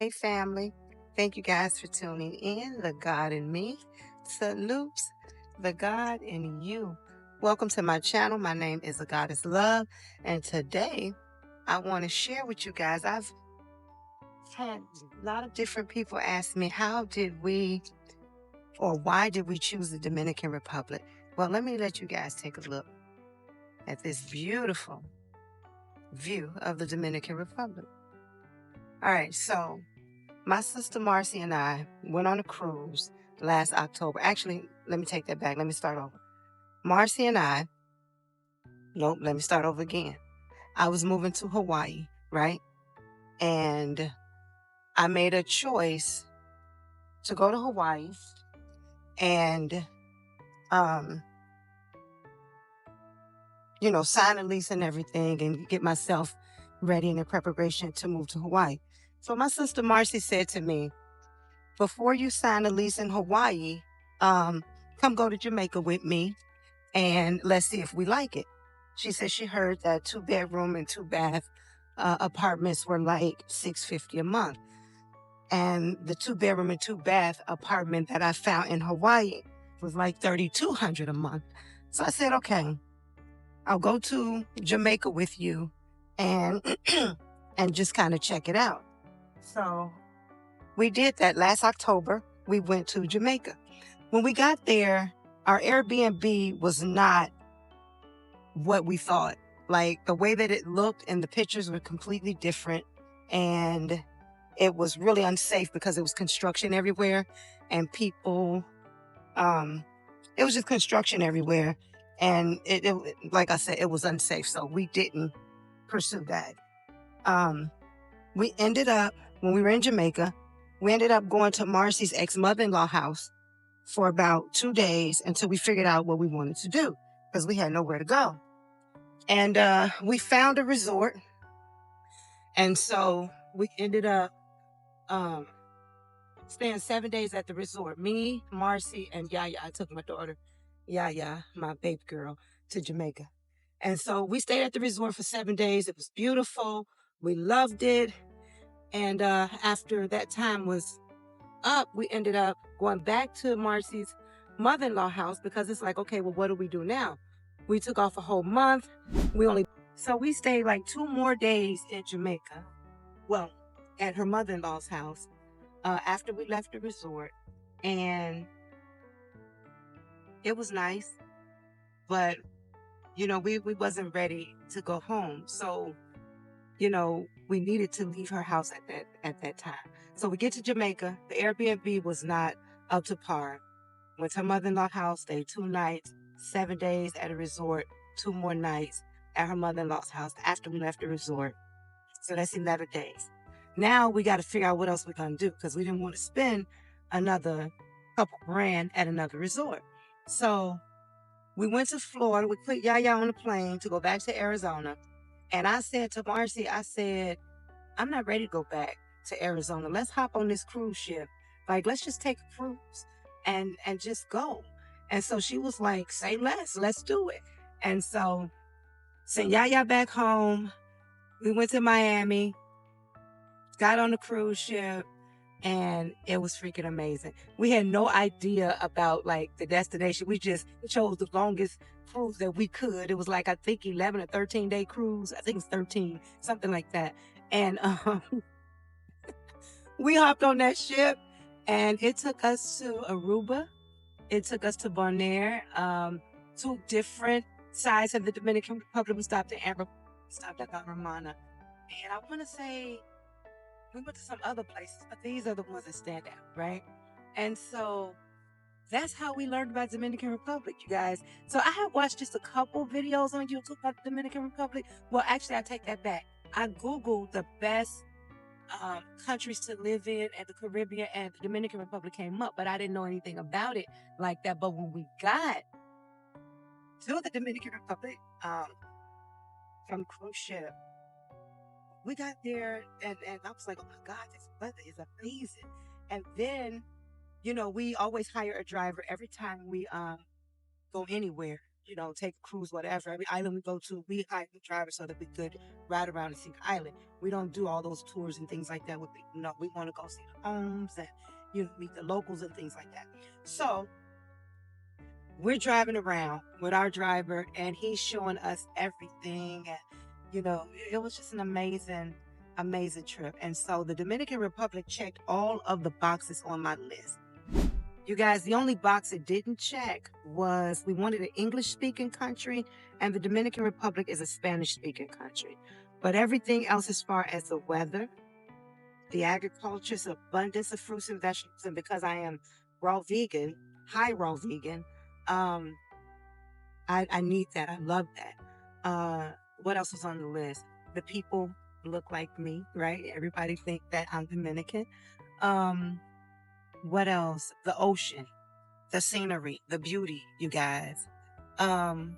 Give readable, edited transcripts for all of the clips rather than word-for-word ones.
Hey, family. Thank you guys for tuning in. The God in me salutes the God in you. Welcome to my channel. My name is AGoddess Love. And today I want to share with you guys. I've had a lot of different people ask me, how did we or why did we choose the Dominican Republic? Well, let me let you guys take a look at this beautiful view of the Dominican Republic. All right, so my sister Marcy and I went on a cruise last October. Actually, let me take that back. Let me start over. Marcy and I, nope, let me start over again. I was moving to Hawaii, right? And I made a choice to go to Hawaii and, um, sign a lease and everything and get myself ready and in preparation to move to Hawaii. So my sister Marcy said to me, before you sign a lease in Hawaii, um, come go to Jamaica with me and let's see if we like it. She said she heard that 2 bedroom and 2 bath apartments were like $650 a month, and the 2 bedroom and 2 bath apartment that I found in Hawaii was like $3,200 a month. So I said, okay, I'll go to Jamaica with you and and just kind of check it out. So we did that last October. We went to Jamaica. When we got there, our Airbnb was not what we thought. Like the way that it looked and the pictures were completely different. And it was really unsafe because it was construction everywhere and people, um, it was just construction everywhere. And like I said, it was unsafe. So we didn't pursue that. Um, we ended up, when we were in Jamaica, we ended up going to Marcy's ex-mother-in-law house for about 2 days until we figured out what we wanted to do because we had nowhere to go. And we found a resort. And so we ended up um, staying 7 days at the resort. Me, Marcy, and Yaya. I took my daughter, Yaya, my baby girl, to Jamaica. And so we stayed at the resort for 7 days. It was beautiful. We loved it. And after that time was up, we ended up going back to Marcy's mother-in-law house because it's like, okay, well, what do we do now? We took off a whole month. So we stayed like 2 more days in Jamaica. Well, at her mother-in-law's house after we left the resort. And it was nice, but we wasn't ready to go home. So, we needed to leave her house at that time. So we get to Jamaica. The Airbnb was not up to par. Went to her mother-in-law house, stayed 2 nights, 7 days at a resort, 2 more nights at her mother-in-law's house after we left the resort. So that's 11 days. Now we got to figure out what else we're going to do because we didn't want to spend another couple grand at another resort. So we went to Florida. We put Yaya on a plane to go back to Arizona. And I said to Marcy, I said, I'm not ready to go back to Arizona. Let's hop on this cruise ship. Like, let's just take a cruise and just go. And so she was like, say less, let's do it. And so sent Yaya back home. We went to Miami, got on the cruise ship, and it was freaking amazing. We had no idea about like the destination. We just chose the longest cruise that we could. It was like, I think 11 or 13-day cruise. I think it's 13, something like that. And we hopped on that ship and it took us to Aruba. It took us to Bonaire, two different sides of the Dominican Republic. We stopped at Romana. And I want to say we went to some other places, but these are the ones that stand out, right? And so that's how we learned about Dominican Republic, you guys. So I have watched just a couple videos on YouTube about the Dominican Republic. Well, actually, I take that back. I Googled the best countries to live in at the Caribbean, and the Dominican Republic came up, but I didn't know anything about it like that. But when we got to the Dominican Republic from cruise ship, we got there and I was like, oh my God, this weather is amazing. And then, we always hire a driver every time we go anywhere. take a cruise, whatever. Every island we go to, we hire the driver so that we could ride around and see the island. We don't do all those tours and things like that with people. No, we want to go see the homes and meet the locals and things like that. So we're driving around with our driver and he's showing us everything. And it was just an amazing trip. And so the Dominican Republic checked all of the boxes on my list. You guys, the only box it didn't check was we wanted an English speaking country, and the Dominican Republic is a Spanish speaking country. But everything else, as far as the weather, the agriculture's abundance of fruits and vegetables, and because I am raw vegan, high raw vegan, um, I need that. I love that. What else was on the list? The people look like me, right? Everybody think that I'm Dominican. Um, what else? The ocean, the scenery, the beauty, you guys. Um,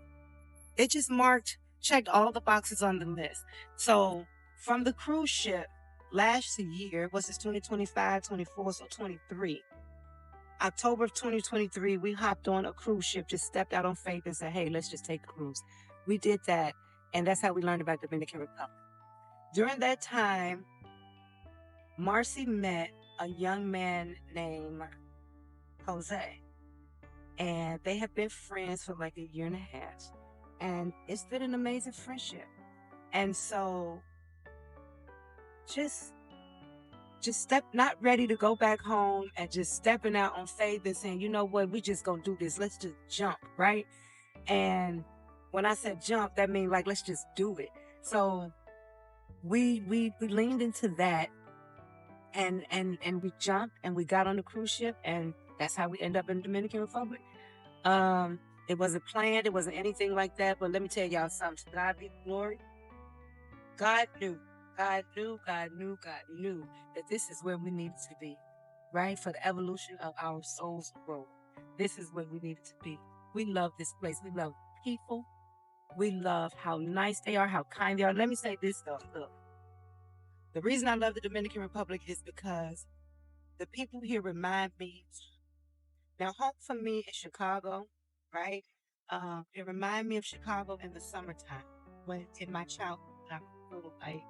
it just checked all the boxes on the list. So from the cruise ship last year, was this 2025, 24, so 23. October of 2023, we hopped on a cruise ship, just stepped out on faith and said, hey, let's just take a cruise. We did that, and that's how we learned about Dominican Republic. During that time, Marcy met a young man named Jose, and they have been friends for like a year and a half, and it's been an amazing friendship. And so just not ready to go back home and just stepping out on faith and saying, you know what, we just gonna do this. Let's just jump, right? And when I said jump, that means like, let's just do it. So we leaned into that and we jumped and we got on the cruise ship, and that's how we end up in the Dominican Republic. It wasn't planned, it wasn't anything like that, but let me tell y'all something. To God be the glory. God knew that this is where we needed to be, right? For the evolution of our soul's growth. This is where we needed to be. We love this place. We love people. We love how nice they are, how kind they are. Let me say this though. Look, the reason I love the Dominican Republic is because the people here remind me. Now, home for me is Chicago, right? It reminds me of Chicago in the summertime, when in my childhood, I was little, like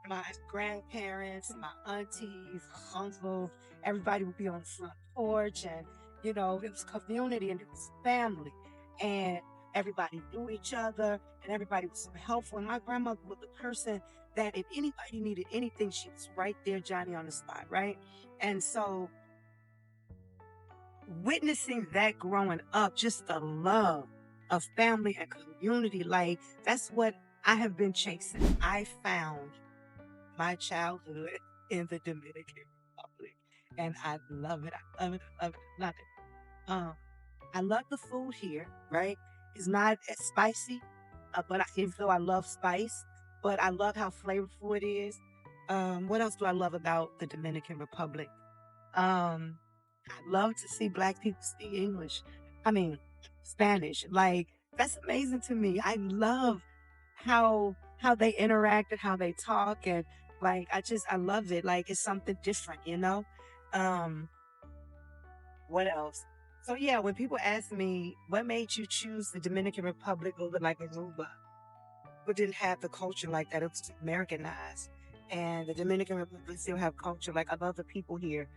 my grandparents, my aunties, uncles, everybody would be on the front porch, and it was community and it was family, and everybody knew each other, and everybody was so helpful. And my grandmother was the person that if anybody needed anything, she was right there, Johnny on the spot, right? And so witnessing that growing up, just the love of family and community, like that's what I have been chasing. I found my childhood in the Dominican Republic, and I love it. I love it. I love it. I love it. I love the food here, right? It's not as spicy, but even though I love spice, but I love how flavorful it is. What else do I love about the Dominican Republic? Um, I love to see Black people speak English. I mean, Spanish. Like that's amazing to me. I love how they interact and how they talk, and like I love it. Like it's something different. Um, what else? So yeah, when people ask me what made you choose the Dominican Republic over like Aruba, but didn't have the culture like that. It was Americanized. And the Dominican Republic still have culture. Like I love the people here.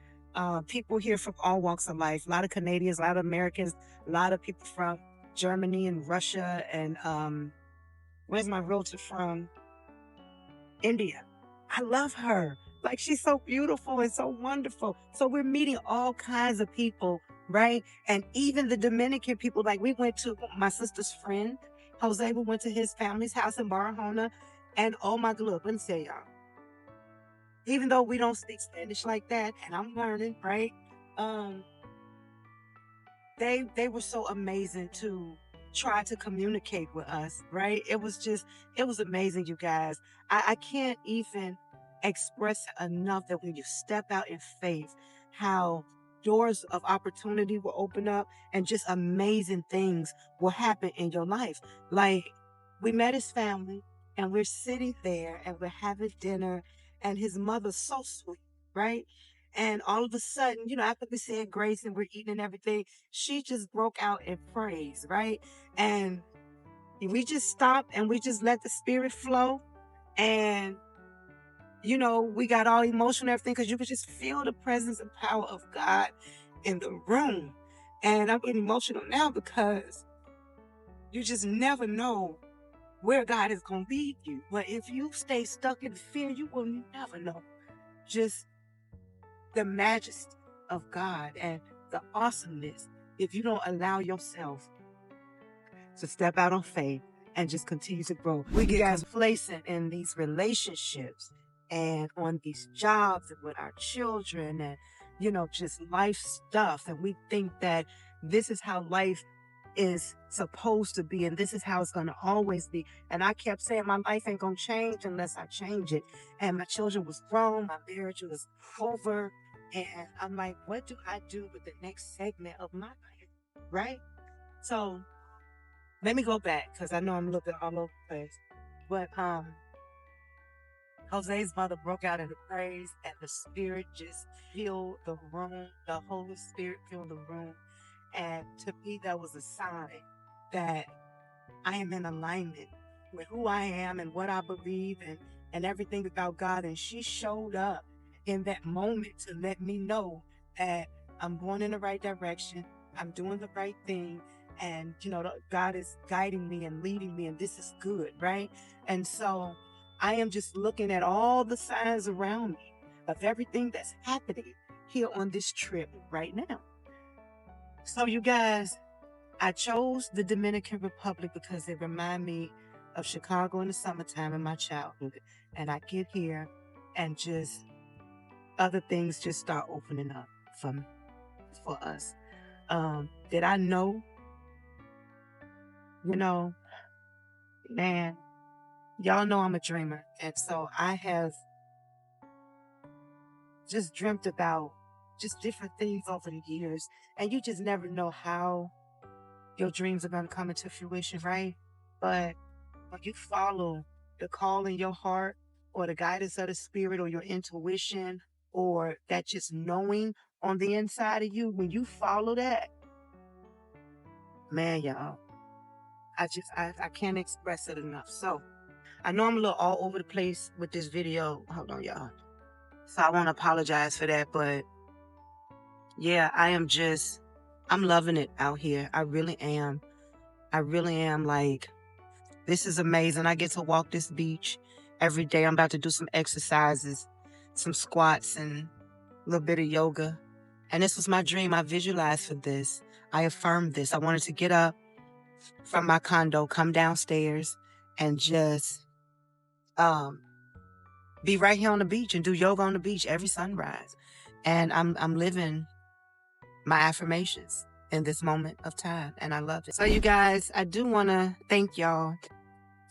People here from all walks of life. A lot of Canadians, a lot of Americans, a lot of people from Germany and Russia. And where's my realtor from? India. I love her. Like she's so beautiful and so wonderful. So we're meeting all kinds of people, right? And even the Dominican people, like we went to my sister's friend, Jose, we went to his family's house in Barahona. And oh my God, let me tell y'all, even though we don't speak Spanish like that, and I'm learning, right? Um, they were so amazing to try to communicate with us, right? It was amazing, you guys. I can't even express enough that when you step out in faith, how doors of opportunity will open up and just amazing things will happen in your life. Like we met his family and we're sitting there and we're having dinner, and his mother's so sweet, right? And all of a sudden, after we said grace and we're eating and everything, she just broke out in praise, right? And we just stopped and we just let the spirit flow. And, we got all emotional and everything because you could just feel the presence and power of God in the room. And I'm getting emotional now because you just never know where God is going to lead you. But if you stay stuck in fear, you will never know just the majesty of God and the awesomeness if you don't allow yourself to step out on faith and just continue to grow. We get complacent in these relationships and on these jobs and with our children and, just life stuff. And we think that this is how life is supposed to be and this is how it's going to always be. And I kept saying my life ain't going to change unless I change it. And my children was grown, my marriage was over. And I'm like, what do I do with the next segment of my life? Right? So let me go back because I know I'm a little bit all over the place. But Jose's mother broke out into praise and the spirit just filled the room. The Holy Spirit filled the room. And to me, that was a sign that I am in alignment with who I am and what I believe and everything about God. And she showed up in that moment to let me know that I'm going in the right direction. I'm doing the right thing. And, God is guiding me and leading me, and this is good, right? And so I am just looking at all the signs around me of everything that's happening here on this trip right now. So you guys, I chose the Dominican Republic because it reminded me of Chicago in the summertime in my childhood. And I get here and just other things just start opening up for us. Did I know? Man, y'all know I'm a dreamer. And so I have just dreamt about just different things over the years. And you just never know how your dreams are going to come into fruition, right? But when you follow the call in your heart or the guidance of the spirit or your intuition or that just knowing on the inside of you, when you follow that, man, y'all, I can't express it enough. So I know I'm a little all over the place with this video. Hold on, y'all. So I want to apologize for that. But yeah, I'm loving it out here. I really am. I really am. Like, this is amazing. I get to walk this beach every day. I'm about to do some exercises, some squats and a little bit of yoga. And this was my dream. I visualized for this. I affirmed this. I wanted to get up from my condo, come downstairs and just be right here on the beach and do yoga on the beach every sunrise. And I'm living my affirmations in this moment of time. And I love it. So you guys, I do want to thank y'all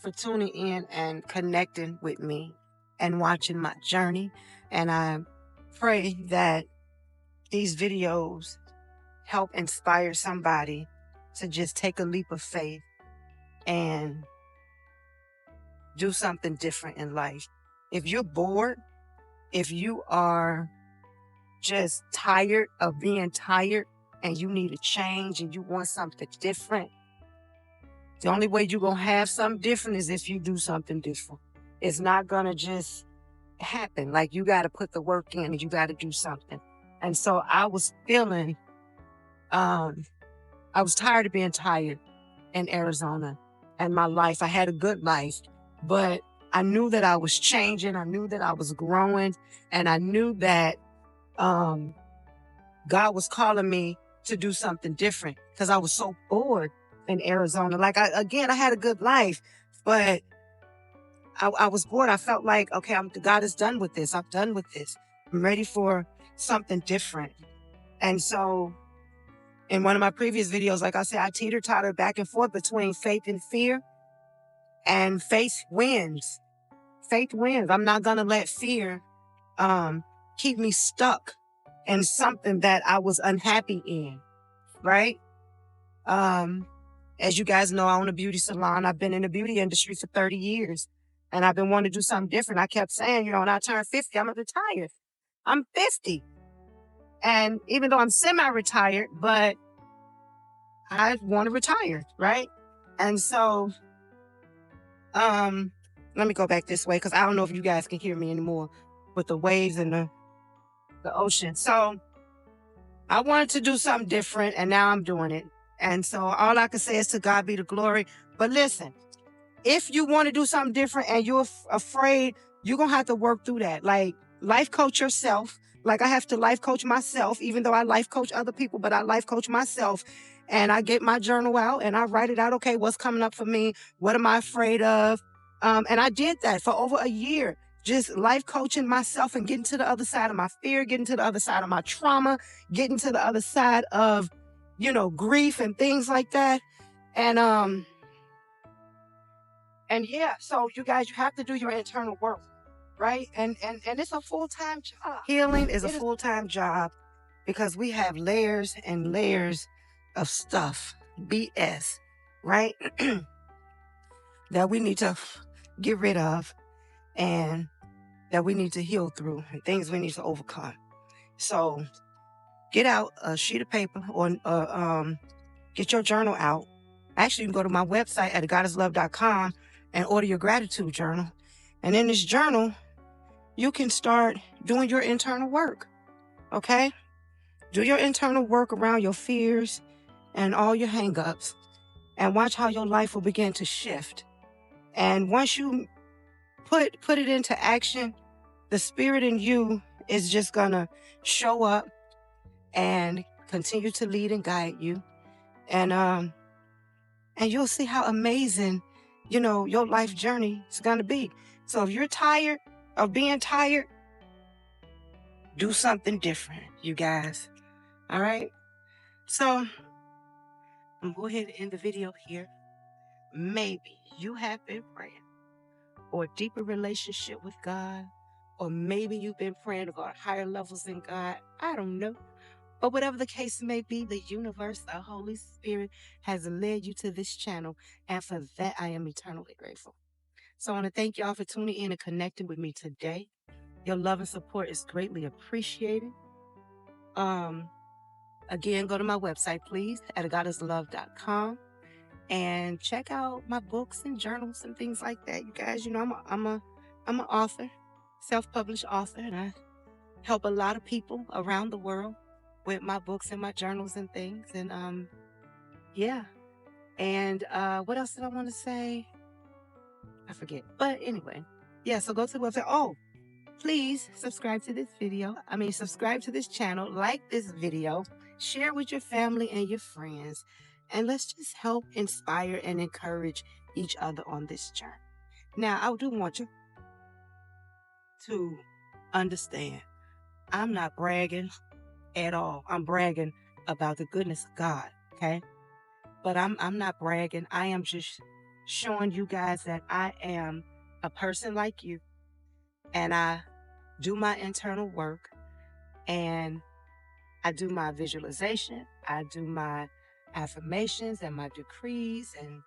for tuning in and connecting with me and watching my journey. And I pray that these videos help inspire somebody to just take a leap of faith and do something different in life. If you're bored, if you are just tired of being tired and you need a change and you want something different, the only way you're going to have something different is if you do something different. It's not going to just happen. Like, you got to put the work in and you got to do something. And so I was feeling, I was tired of being tired in Arizona and my life. I had a good life, but I knew that I was changing. I knew that I was growing. And I knew that God was calling me to do something different because I was so bored in Arizona. Like, I had a good life, but I was bored. I felt like, okay, God is done with this. I'm done with this. I'm ready for something different. And so in one of my previous videos, like I said, I teeter-totter back and forth between faith and fear, and faith wins. Faith wins. I'm not going to let fear keep me stuck in something that I was unhappy in, right? As you guys know, I own a beauty salon. I've been in the beauty industry for 30 years, and I've been wanting to do something different. I kept saying, when I turn 50, I'm going to retire. I'm 50. And even though I'm semi-retired, but I want to retire, right? And so, let me go back this way because I don't know if you guys can hear me anymore with the waves and the ocean. So I wanted to do something different, and now I'm doing it. And so all I can say is to God be the glory. But listen, if you want to do something different and you're afraid, you're going to have to work through that. Like, life coach yourself. Like, I have to life coach myself, even though I life coach other people, but I life coach myself. And I get my journal out and I write it out. Okay, what's coming up for me? What am I afraid of? And I did that for over a year, just life coaching myself and getting to the other side of my fear, getting to the other side of my trauma, getting to the other side of, grief and things like that. And yeah, so you guys, you have to do your internal work, right? And it's a full-time job. Healing is a full-time job because we have layers and layers of stuff, BS, right? That we need to get rid of and that we need to heal through and things we need to overcome. So get out a sheet of paper or get your journal out. Actually, you can go to my website at AGoddessLove.com and order your gratitude journal. And in this journal, you can start doing your internal work, okay? Do your internal work around your fears and all your hang-ups and watch how your life will begin to shift. And once you put it into action, the spirit in you is just gonna show up and continue to lead and guide you. And you'll see how amazing, your life journey is going to be. So if you're tired of being tired, do something different, you guys. All right? So I'm going to go ahead and end the video here. Maybe you have been praying for a deeper relationship with God, or maybe you've been praying about higher levels in God. I don't know. But whatever the case may be, the universe, the Holy Spirit has led you to this channel. And for that, I am eternally grateful. So I want to thank y'all for tuning in and connecting with me today. Your love and support is greatly appreciated. Again, go to my website, please, at AGoddessLove.com and check out my books and journals and things like that. You guys, I'm an author, self-published author, and I help a lot of people around the world with my books and my journals and things. And yeah. And what else did I want to say? I forget. But anyway, yeah, so go to the website. Oh, please subscribe to this video. Subscribe to this channel, like this video, share with your family and your friends, and let's just help inspire and encourage each other on this journey. Now, I do want you to understand, I'm not bragging at all. I'm bragging about the goodness of God, okay? But I'm not bragging. I am just showing you guys that I am a person like you, and I do my internal work, and I do my visualization, I do my affirmations and my decrees, and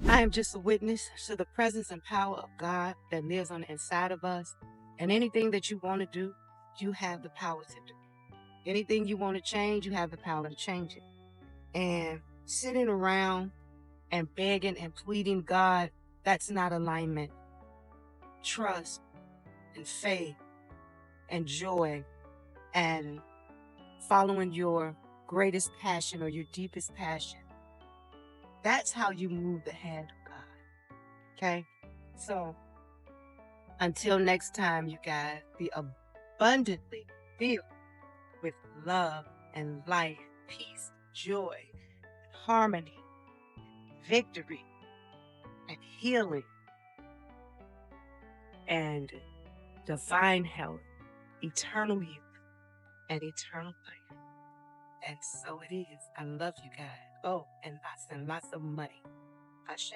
I am just a witness to the presence and power of God that lives on the inside of us. And anything that you want to do, you have the power to do. Anything you want to change, you have the power to change it. And sitting around and begging and pleading God, that's not alignment. Trust and faith and joy and following your greatest passion or your deepest passion. That's how you move the hand of God. Okay? So until next time, you guys, be abundantly filled with love and light, peace, joy, harmony, victory, and healing, and divine health, eternal youth, and eternal life. And so it is. I love you guys. Oh, and lots of money. Ashe.